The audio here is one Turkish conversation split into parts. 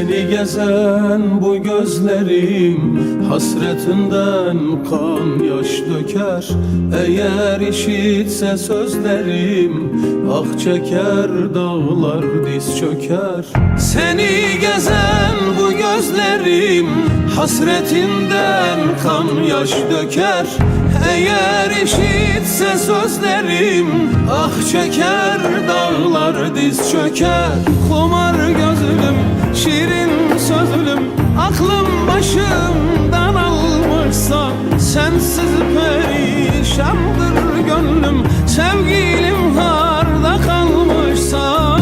Seni gezen bu gözlerim hasretinden kan yaş döker. Eğer işitse sözlerim ah çeker, dağlar diz çöker. Seni gezen bu gözlerim hasretinden kan yaş döker. Eğer işitse sözlerim ah çeker, dağlar diz çöker. Kumar gözlüm, şirin sözlüm, aklım başımdan almışsa sensiz perişandır gönlüm. Sevgilim harda kalmışsa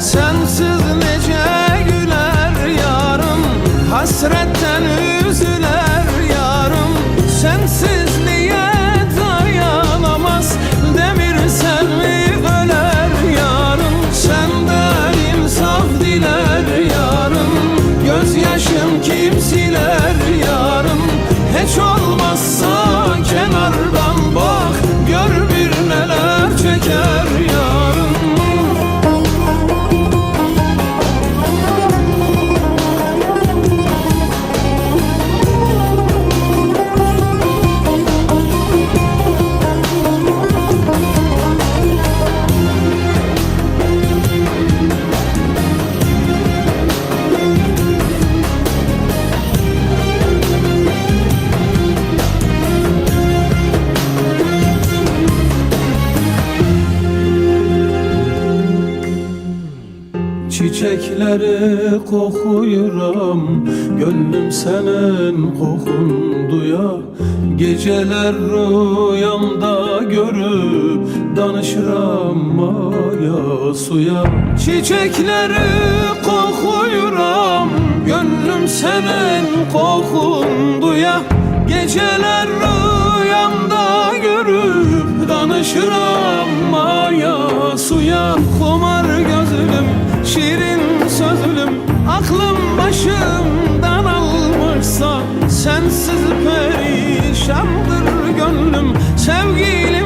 sensiz nece güler yarım, hasretten üzüler yarım. Sensizliğe dayanamaz demir selvi öler yarım. Senden insaf diler yarım, gözyaşım kim siler yarım. Hiç olmazsa kenardan bak, gör bir neler çeker yarım. Çiçekleri kokuyuram, gönlüm senin kokun duya. Geceler rüyamda görüp danışıram maya suya. Çiçekleri kokuyuram, gönlüm senin kokun duya. Geceler rüyamda görüp danışıram maya suya. Kumar gözlüm, şirin sözlüm, aklım başımdan almışsa sensiz perişandır gönlüm. Sevgilim